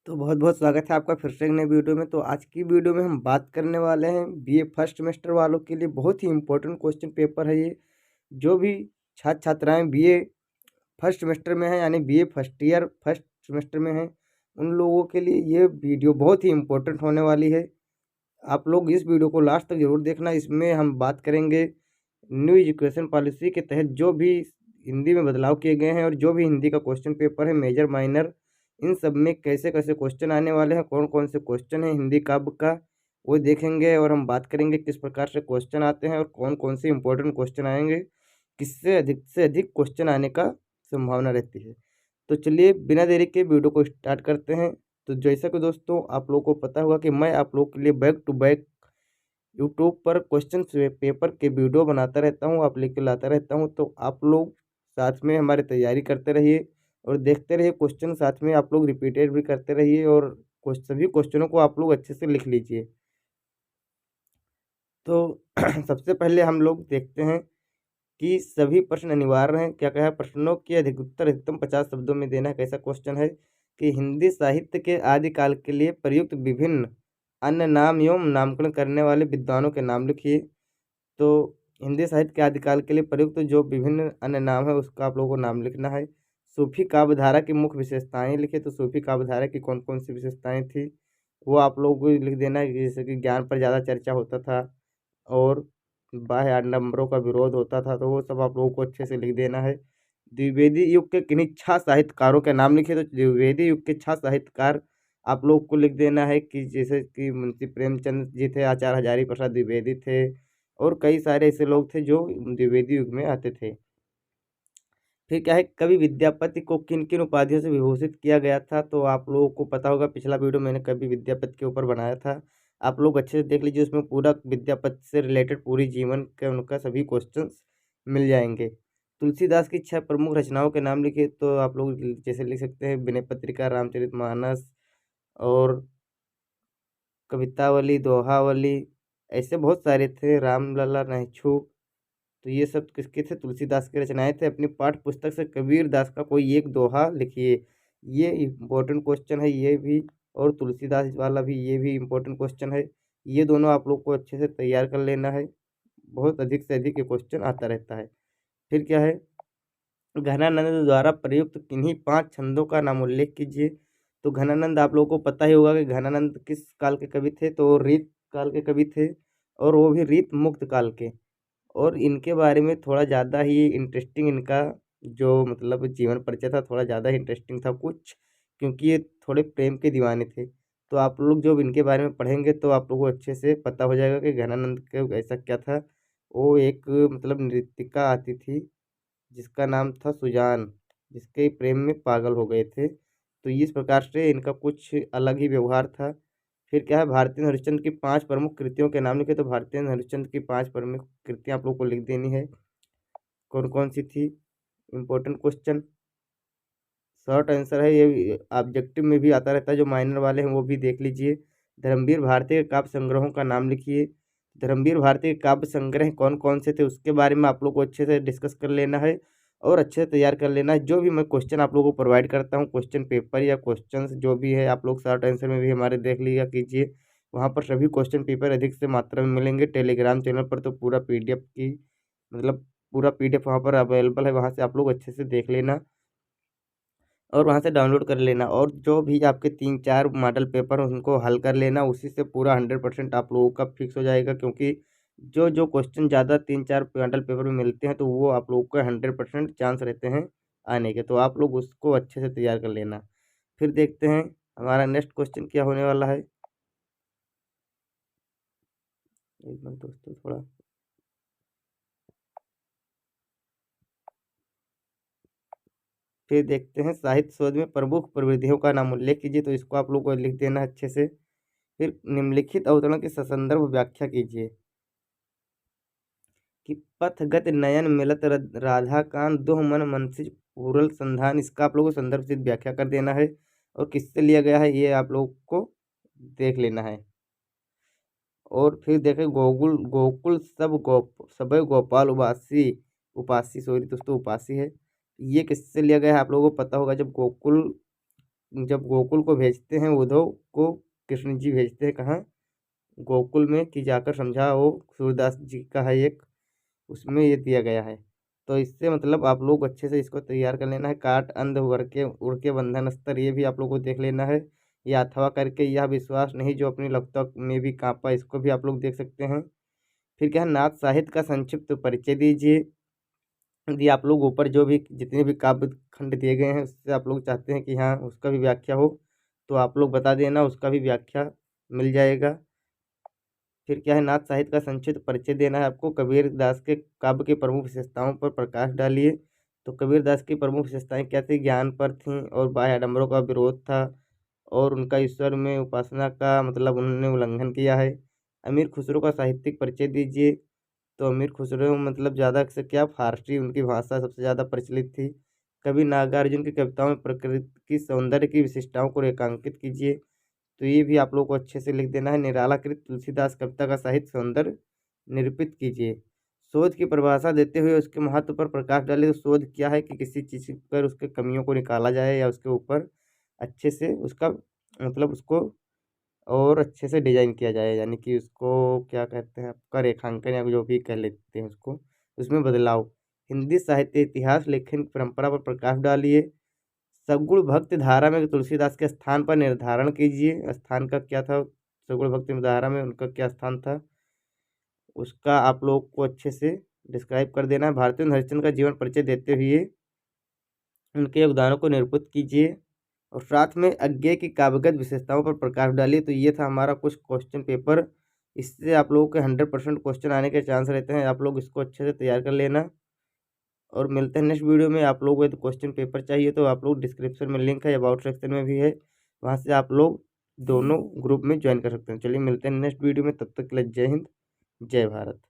तो बहुत बहुत स्वागत है आपका फिर से एक नई वीडियो में। तो आज की वीडियो में हम बात करने वाले हैं बीए फर्स्ट सेमेस्टर वालों के लिए बहुत ही इम्पोर्टेंट क्वेश्चन पेपर है ये। जो भी छात्र छात्राएं बीए फर्स्ट सेमेस्टर में हैं, यानी BA first year first semester में हैं, उन लोगों के लिए ये वीडियो बहुत ही इम्पोर्टेंट होने वाली है। आप लोग इस वीडियो को लास्ट तक जरूर देखना। इसमें हम बात करेंगे न्यू एजुकेशन पॉलिसी के तहत जो भी हिंदी में बदलाव किए गए हैं और जो भी हिंदी का क्वेश्चन पेपर है मेजर माइनर, इन सब में कैसे कैसे क्वेश्चन आने वाले हैं, कौन कौन से क्वेश्चन हैं हिंदी काव्य का, वो देखेंगे। और हम बात करेंगे किस प्रकार से क्वेश्चन आते हैं और कौन कौन से इंपॉर्टेंट क्वेश्चन आएंगे, किससे अधिक से अधिक क्वेश्चन आने का संभावना रहती है। तो चलिए बिना देरी के वीडियो को स्टार्ट करते हैं। तो जैसा कि दोस्तों आप लोगों को पता होगा कि मैं आप लोगों के लिए बैक टू बैक यूट्यूब पर क्वेश्चन पेपर के वीडियो बनाता रहता हूँ, आप लेके लाता रहता हूँ। तो आप लोग साथ में हमारी तैयारी करते रहिए और देखते रहिए क्वेश्चन, साथ में आप लोग रिपीटेड भी करते रहिए और सभी क्वेश्चनों को आप लोग अच्छे से लिख लीजिए। तो सबसे पहले हम लोग देखते हैं कि सभी प्रश्न अनिवार्य हैं। क्या कहा है, प्रश्नों के अधिक उत्तर अधिकतम 50 शब्दों में देना है। कैसा क्वेश्चन है कि हिंदी साहित्य के आदिकाल के लिए प्रयुक्त विभिन्न अन्य नाम एवं नामकरण करने वाले विद्वानों के नाम लिखिए। तो हिंदी साहित्य के आदिकाल के लिए प्रयुक्त जो विभिन्न अन्य नाम है उसका आप लोगों को नाम लिखना है। सूफी काव्यधारा की मुख्य विशेषताएं लिखिए। तो सूफी काव्यधारा की कौन कौन सी विशेषताएं थी वो आप लोगों को लिख देना है। जैसे कि ज्ञान पर ज़्यादा चर्चा होता था और बाह्य आडंबरों का विरोध होता था, तो वो सब आप लोगों को अच्छे से लिख देना है। द्विवेदी युग के किन्हीं छह साहित्यकारों के नाम लिखिए। तो द्विवेदी युग के छह साहित्यकार आप लोग को लिख देना है कि जैसे कि मुंशी प्रेमचंद जी थे, आचार्य हजारी प्रसाद द्विवेदी थे और कई सारे ऐसे लोग थे जो द्विवेदी युग में आते थे। फिर क्या है, कवि विद्यापति को किन किन उपाधियों से विभूषित किया गया था। तो आप लोगों को पता होगा, पिछला वीडियो मैंने कवि विद्यापति के ऊपर बनाया था, आप लोग अच्छे से देख लीजिए। उसमें पूरा विद्यापति से रिलेटेड पूरी जीवन के उनका सभी क्वेश्चंस मिल जाएंगे। तुलसीदास की 6 प्रमुख रचनाओं के नाम लिखिए। तो आप लोग जैसे लिख सकते हैं विनय पत्रिका, रामचरितमानस और कवितावली, दोहावली, ऐसे बहुत सारे थे, रामलला, नैछू। तो ये सब किसके थे, तुलसीदास की रचनाएं थे। अपनी पाठ्य पुस्तक से कबीर दास का कोई एक दोहा लिखिए। ये इम्पोर्टेंट क्वेश्चन है ये भी, और तुलसीदास वाला भी, ये भी इम्पोर्टेंट क्वेश्चन है। ये दोनों आप लोग को अच्छे से तैयार कर लेना है, बहुत अधिक से अधिक ये क्वेश्चन आता रहता है। फिर क्या है, घनानंद द्वारा प्रयुक्त किन्हीं 5 छंदों का नाम उल्लेख कीजिए। तो घनानंद आप लोगों को पता ही होगा कि घनानंद किस काल के कवि थे। तो रीत काल के कवि थे और वो भी रीत मुक्त काल के। और इनके बारे में थोड़ा ज़्यादा ही इंटरेस्टिंग इनका जो मतलब जीवन परिचय था, थोड़ा ज़्यादा ही इंटरेस्टिंग था कुछ, क्योंकि ये थोड़े प्रेम के दीवाने थे। तो आप लोग जब इनके बारे में पढ़ेंगे तो आप लोगों को अच्छे से पता हो जाएगा कि घनानंद के ऐसा क्या था। वो एक मतलब नृत्यिका आती थी जिसका नाम था सुजान, जिसके प्रेम में पागल हो गए थे। तो इस प्रकार से इनका कुछ अलग ही व्यवहार था। फिर क्या है, भारतीय हरिश्चंद्र की 5 प्रमुख कृतियों के नाम लिखे। तो भारतीय हरिश्चंद्र की 5 प्रमुख कृतियाँ आप लोग को लिख देनी है। कौन कौन सी थी, इम्पोर्टेंट क्वेश्चन, शॉर्ट आंसर है ये, ऑब्जेक्टिव में भी आता रहता है, जो माइनर वाले हैं वो भी देख लीजिए। धर्मवीर भारती के काव्य संग्रहों का नाम लिखिए। धर्मवीर भारती के काव्य संग्रह कौन कौन से थे उसके बारे में आप लोग को अच्छे से डिस्कस कर लेना है और अच्छे से तैयार कर लेना है। जो भी मैं क्वेश्चन आप लोगों को प्रोवाइड करता हूँ, क्वेश्चन पेपर या क्वेश्चंस जो भी है, आप लोग शॉर्ट आंसर में भी हमारे देख लिया कीजिए। वहाँ पर सभी क्वेश्चन पेपर अधिक से मात्रा में मिलेंगे। टेलीग्राम चैनल पर तो पूरा पीडीएफ की मतलब पूरा पीडीएफ वहाँ पर अवेलेबल है, वहाँ से आप लोग अच्छे से देख लेना और वहाँ से डाउनलोड कर लेना। और जो भी आपके 3-4 मॉडल पेपर हैं उनको हल कर लेना, उसी से पूरा 100% आप लोगों का फिक्स हो जाएगा। क्योंकि जो जो क्वेश्चन ज़्यादा 3-4 मॉडल पेपर में मिलते हैं तो वो आप लोगों का 100% चांस रहते हैं आने के। तो आप लोग उसको अच्छे से तैयार कर लेना। फिर देखते हैं हमारा नेक्स्ट क्वेश्चन क्या होने वाला है। एक मिनट दोस्तों, थोड़ा फिर देखते हैं, साहित्य शोध में प्रमुख प्रविधियों का नाम उल्लेख कीजिए। तो इसको आप लोग को लिख देना है अच्छे से। फिर निम्नलिखित अवतरण की ससंदर्भ व्याख्या कीजिए। कि पथगत नयन मिलत राधा कांत दुह मन मनसिज पूरल संधान, इसका आप लोगों को संदर्भ से व्याख्या कर देना है और किससे लिया गया है ये आप लोग को देख लेना है। और फिर देखें, गोकुल गोकुल सब गोपाल उपासी, उपासी सॉरी दोस्तों, उपासी है। ये किससे लिया गया है आप लोगों को पता होगा। जब गोकुल जब गोकुल को भेजते हैं उद्धव को, कृष्ण जी भेजते हैं कहाँ, गोकुल में, कि जाकर समझाओ। सूरदास जी का है एक, उसमें ये दिया गया है। तो इससे मतलब आप लोग अच्छे से इसको तैयार कर लेना है। काट अंध उड़ के बंधन स्तर, ये भी आप लोग को देख लेना है। या अथवा करके यह विश्वास नहीं जो अपनी लगता में भी कांपा, इसको भी आप लोग देख सकते हैं। फिर क्या है, नाथ साहित्य का संक्षिप्त परिचय दीजिए। यदि आप लोग ऊपर जो भी जितने भी काव्य खंड दिए गए हैं उससे आप लोग चाहते हैं कि हाँ उसका भी व्याख्या हो, तो आप लोग बता देना, उसका भी व्याख्या मिल जाएगा। फिर क्या है, नाथ साहित्य का संक्षिप्त परिचय देना है आपको। कबीर दास के काव्य की प्रमुख विशेषताओं पर प्रकाश डालिए। तो कबीर दास की प्रमुख विशेषताएं क्या थी, ज्ञान पर थी और बाह्य आडंबरों का विरोध था, और उनका ईश्वर में उपासना का मतलब उन्होंने उल्लंघन किया है। अमीर खुसरो का साहित्यिक परिचय दीजिए। तो अमीर खुसरो मतलब ज़्यादा से क्या, फारसी उनकी भाषा सबसे ज़्यादा प्रचलित थी। कवि नागार्जुन की कविताओं में प्रकृति की सौंदर्य की विशिष्टताओं को रेखांकित कीजिए। तो ये भी आप लोग को अच्छे से लिख देना है। निरालाकृत तुलसीदास कविता का साहित्य सौंदर्य निरूपित कीजिए। शोध की परिभाषा देते हुए उसके महत्व पर प्रकाश डाले। तो शोध क्या है कि किसी चीज़ पर उसके कमियों को निकाला जाए या उसके ऊपर अच्छे से उसका मतलब उसको और अच्छे से डिजाइन किया जाए, यानी कि उसको क्या कहते हैं आपका रेखांकन या जो भी कह लेते हैं उसको, उसमें बदलाव। हिंदी साहित्य इतिहास लेखन की परंपरा पर प्रकाश डालिए। सगुण भक्ति धारा में तुलसीदास के स्थान पर निर्धारण कीजिए। स्थान का क्या था, सगुण भक्ति धारा में उनका क्या स्थान था, उसका आप लोग को अच्छे से डिस्क्राइब कर देना है। भारतीय हरिश्चंद्र का जीवन परिचय देते हुए उनके योगदानों को निरूपित कीजिए और साथ में अज्ञेय की काव्यगत विशेषताओं पर प्रकाश डालिए। तो ये था हमारा कुछ क्वेश्चन पेपर। इससे आप लोगों के 100% क्वेश्चन आने के चांस रहते हैं। आप लोग इसको अच्छे से तैयार कर लेना और मिलते हैं नेक्स्ट वीडियो में। आप लोगों को यदि क्वेश्चन पेपर चाहिए तो आप लोग डिस्क्रिप्शन में लिंक है, अबाउट सेक्शन में भी है, वहाँ से आप लोग दोनों ग्रुप में ज्वाइन कर सकते हैं। चलिए मिलते हैं नेक्स्ट वीडियो में, तब तक के लिए जय हिंद, जय भारत।